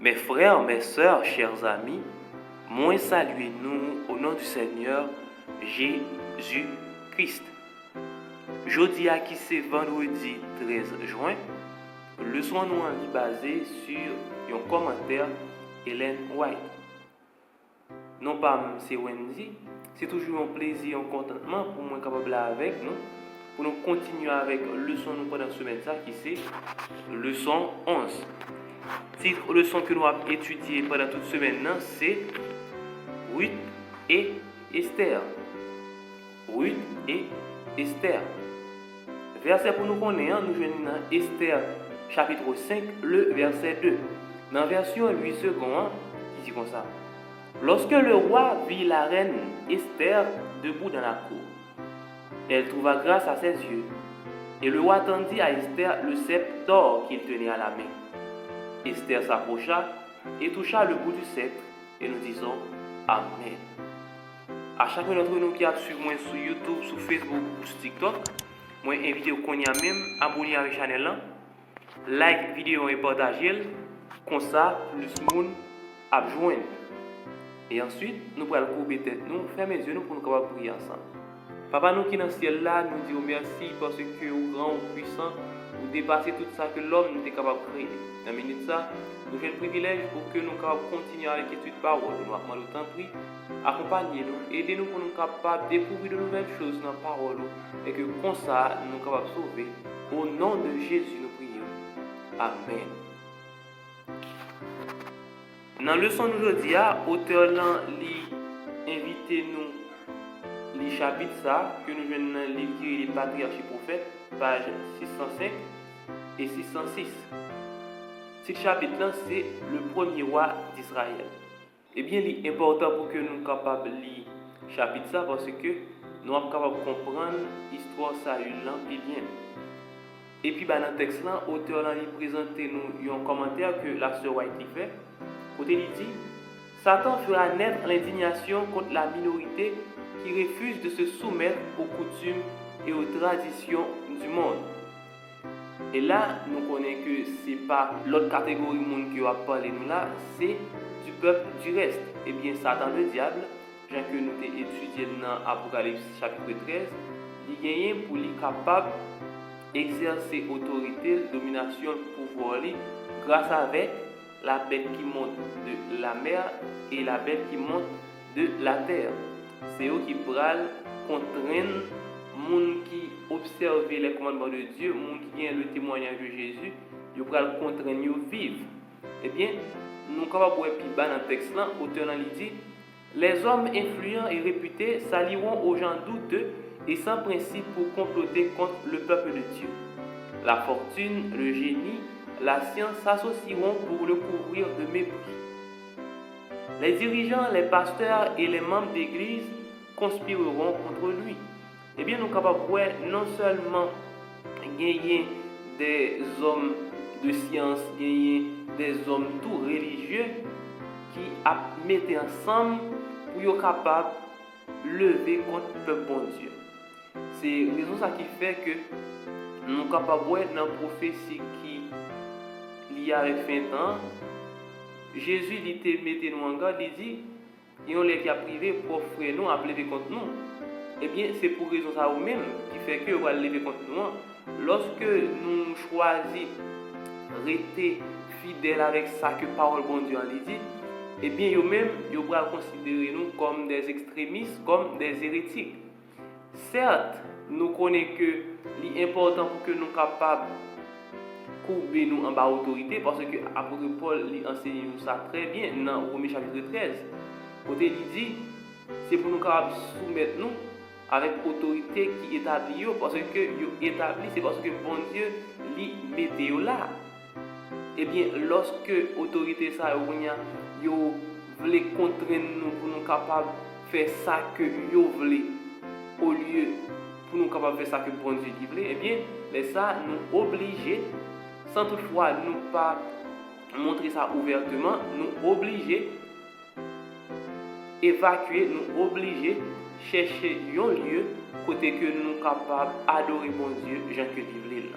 Mes frères, mes sœurs, chers amis, moi saluez-nous au nom du Seigneur Jésus-Christ. Jeudi à qui c'est vendredi 13 juin, leçon nous en basé sur un commentaire Hélène White. Non pas c'est Wendy, c'est toujours un plaisir, un contentement pour moi capable avec nous, pour nous continuer avec leçon nous pendant semaine ça qui c'est leçon 11. Titre leçon que nous avons étudié pendant toute semaine, c'est Ruth et Esther. Ruth et Esther. Verset pour nous connaître, nous joignons dans Esther chapitre 5, le verset 2. Dans la version 8 secondes, qui dit comme ça. Lorsque le roi vit la reine Esther debout dans la cour, elle trouva grâce à ses yeux. Et le roi tendit à Esther le sceptre d'or qu'il tenait à la main. Esther s'approcha et toucha le bout du sceptre et nous disons Amen. À chacun d'entre nous qui a suivi moi sur YouTube, sur Facebook ou sur TikTok, moi invite qu'on y a même abonner à la chaîne, like vidéo et partager, comme ça plus de monde a joindre. Et ensuite, nous allons couper tête, nous fermer les yeux nous pour nous capables prier ensemble. Papa nous qui dans le ciel là, nous disons merci parce que vous grand, vous puissant, vous dépassez tout ça que l'homme n'était capable de créer. Dans la minute ça, nous avons le privilège pour que nous capables continuer avec l'étude de parole. Nous avons le temps pris, accompagnez-nous, aidez-nous pour nous capables de découvrir de nouvelles choses dans la parole et que comme ça, nous sommes capables de sauver. Au nom de Jésus, nous prions. Amen. Dans la leçon d'aujourd'hui, l'auteur lit invité nous les chapitres ça que nous venons dans le livre qui est les patriarches et prophètes, page 605 et 606. Ce chapitre-là, c'est le premier roi d'Israël. Eh bien, il est important pour que nous soyons capables de lire ce chapitre ça parce que nous sommes capables de comprendre l'histoire salut là et bien. Et puis, dans le texte là, l'auteur là, il présente nous un commentaire que la sœur White fait. Côté il dit, Satan fera naître l'indignation contre la minorité qui refuse de se soumettre aux coutumes et aux traditions du monde. Et là, nous connaissons que ce n'est pas l'autre catégorie du monde qui va parler nous là, c'est du peuple du reste. Eh bien, Satan le diable, bien que nous avons étudié dans Apocalypse chapitre 13, il gagne pour lui capable d'exercer autorité, domination, pouvoir grâce avec la bête qui monte de la mer et la bête qui monte de la terre. C'est eux qui prennent, contraignent les gens qui observent les commandements de Dieu, les gens qui ont le témoignage de Jésus, ils prennent contraignent à vivre. Eh bien, nous sommes capables de voir plus bas dans le texte, l'auteur dit les hommes influents et réputés s'allieront aux gens douteux et sans principe pour comploter contre le peuple de Dieu. La fortune, le génie, la science s'associeront pour le couvrir de mépris. Les dirigeants, les pasteurs et les membres d'église conspireront contre lui. Eh bien, nous sommes capables de voir non seulement gagner des hommes de science, gagner des hommes tout religieux qui mettent ensemble pour être capables de lever contre le peuple bon Dieu. C'est la raison ça qui fait que nous sommes capables de voir dans la prophétie qui y a avec fin temps, Jésus dit mettez nous en garde, il dit il y a les qui a privé pour frère nous à lever contre nous. Eh bien, c'est pour raison ça ou même qui fait que va lever contre nous. Lorsque nous choisissons rester fidèles avec ça que parole bon Dieu a dit, eh bien, eux-mêmes, ils vont considérer nous comme des extrémistes, comme des hérétiques. Certes, nous connaissons que l'important pour que nous soyons capables courber nous en bas autorité parce que apôtre Paul enseigne nous ça très bien dans Romains chapitre 13. Côté il dit c'est pour nous capables soumettre nous avec autorité qui établit parce que établi c'est parce que bon Dieu li mette là. Et bien lorsque autorité ça yo veut contraindre nous pour nous capables faire ça que yo veut au lieu pour nous capables faire ça que bon Dieu dit et bien mais ça nous obliger sans toutefois nous pas montrer ça ouvertement, nous obliger évacuer, nous obliger chercher un lieu côté que nous capables adorer bon Dieu, Jean que livre.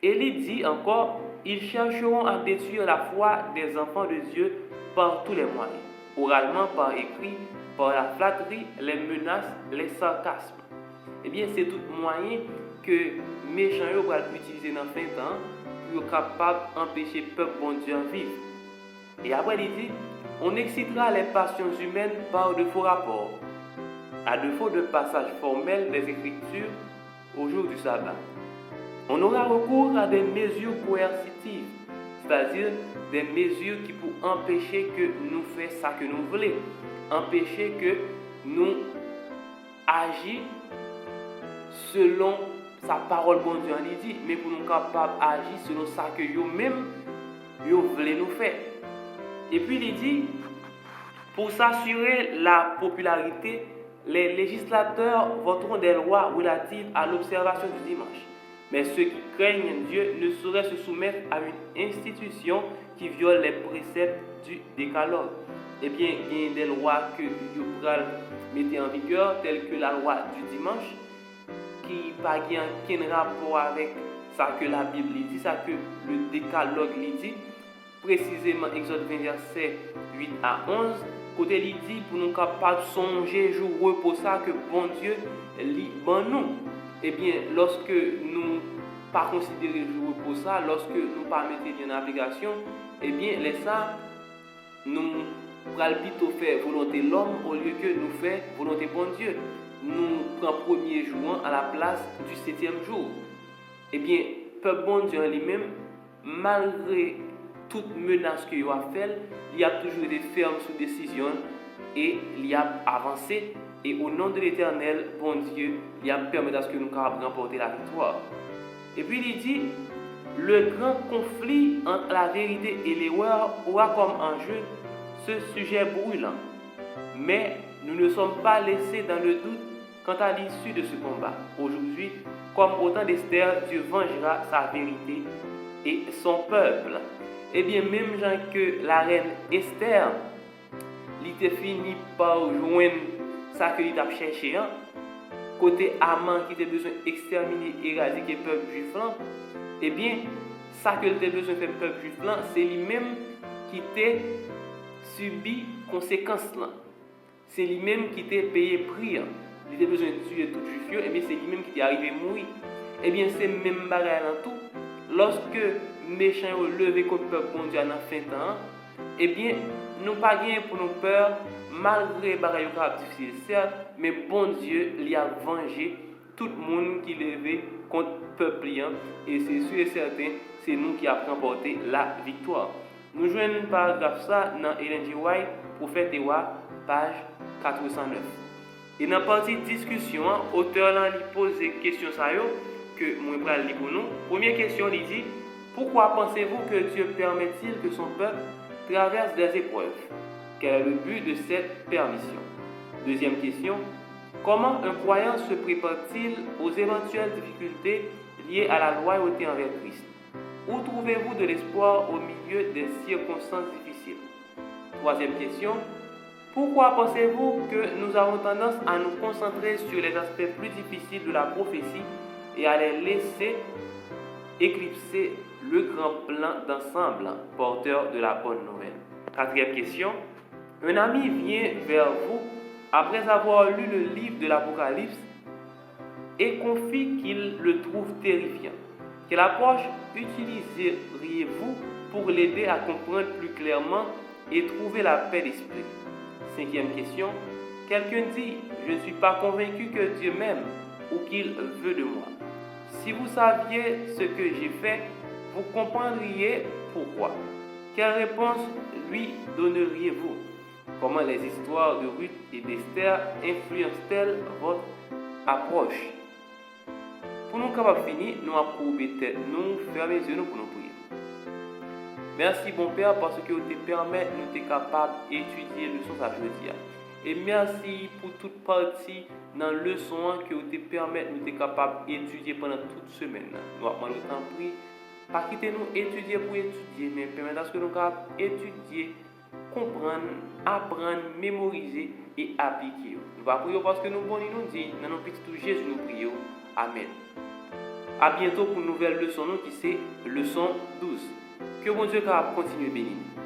Et il dit encore ils chercheront à détruire la foi des enfants de Dieu par tous les moyens, oralement, par écrit, par la flatterie, les menaces, les sarcasmes. Eh bien, c'est tout moyen que méchants vont utiliser dans fin de temps pour capable d'empêcher le peuple bon Dieu de vivre. Et après, il dit, on excitera les passions humaines par de faux rapports, à défaut de passage formel des Écritures au jour du sabbat. On aura recours à des mesures coercitives, c'est-à-dire des mesures qui pour empêcher que nous fassions ça que nous voulons, empêcher que nous agissions selon sa parole bon Dieu en dit, mais pour nous capables d'agir selon ça que nous-mêmes nous voulons nous faire. Et puis il dit, pour s'assurer la popularité, les législateurs voteront des lois relatives à l'observation du dimanche. Mais ceux qui craignent Dieu ne sauraient se soumettre à une institution qui viole les préceptes du décalogue. Eh bien, il y a des lois que vous mettez en vigueur, telles que la loi du dimanche, qui n'a pas rapport avec ça que la Bible dit, ça que le décalogue dit. Précisément, Exode 20, verset 8 à 11, côté il dit pour nous capables de songer jour repos ça que bon Dieu lit ban nous. Eh bien, lorsque nous pas considérer jour repos ça, lorsque nous pas mettre en application, eh bien, les ça, nous prenons plutôt faire volonté l'homme au lieu que nous faire volonté bon Dieu. Nous prenons premier jour à la place du 7e jour. Eh bien, peuple bon Dieu en lui-même, malgré toute menace qu'il a fait, il a toujours été ferme sous décision et il a avancé. Et au nom de l'Éternel, bon Dieu, il a permis à ce que nous puissions remporter la victoire. Et puis il dit, le grand conflit entre la vérité et l'erreur aura comme enjeu ce sujet brûlant. Mais nous ne sommes pas laissés dans le doute quant à l'issue de ce combat. Aujourd'hui, comme au temps d'Esther, Dieu vengera sa vérité et son peuple. Eh bien, même gens que la reine Esther, il était fini par joindre ça que il a cherché, côté Haman qui était besoin d'exterminer, éradiquer le peuple juif là, eh bien, ça que il était besoin de faire le peuple juif là, c'est lui-même qui était subi conséquences là. C'est lui-même qui était payé prix. Il était besoin de tuer tout juif, et bien c'est lui-même qui est arrivé à mourir. Et bien c'est même bagarre dans tout. Lorsque méchants ont levé contre le peuple bon Dieu dans fin de temps, eh bien nous pas gagné pour nos peurs malgré bagarre difficile certes, mais bon Dieu lui a vengé tout le monde qui levé contre le peuple et c'est sûr et certain, c'est nous qui avons remporté la victoire. Nous joignons un paragraphe ça dans Ellen G. White, Prophète Ewa, page 409. Et dans la partie discussion, l'auteur pose des questions que moi je vais lire pour nous. Première question, il dit, pourquoi pensez-vous que Dieu permet-il que son peuple traverse des épreuves? Quel est le but de cette permission? Deuxième question, comment un croyant se prépare-t-il aux éventuelles difficultés liées à la loyauté envers Christ? Où trouvez-vous de l'espoir au milieu des circonstances difficiles? Troisième question, pourquoi pensez-vous que nous avons tendance à nous concentrer sur les aspects plus difficiles de la prophétie et à les laisser éclipser le grand plan d'ensemble porteur de la bonne nouvelle? Quatrième question, un ami vient vers vous après avoir lu le livre de l'Apocalypse et confie qu'il le trouve terrifiant. Quelle approche utiliseriez-vous pour l'aider à comprendre plus clairement et trouver la paix d'esprit? Cinquième question, quelqu'un dit, je ne suis pas convaincu que Dieu m'aime ou qu'il veut de moi. Si vous saviez ce que j'ai fait, vous comprendriez pourquoi. Quelle réponse lui donneriez-vous? Comment les histoires de Ruth et d'Esther influencent-elles votre approche? Pour nous capables de finir, nous approuver tête, nous fermer les yeux pour nous prier. Merci bon Père parce que vous te permettez de nous être capables d'étudier le leçon aujourd'hui. Et merci pour toute partie dans le leçon que vous te permettez de nous être capables d'étudier pendant toute semaine. Nous avons le temps de prier. Pas quitter nous étudier pour étudier, mais permettre à ce que nous capables étudier, comprendre, apprendre, mémoriser et appliquer. Nous va prier parce que nous bon nous dit dans nos petits Jésus nous prions. Amen. à bientôt pour une nouvelle leçon nous qui c'est leçon 12. Que bon Dieu continue bénir.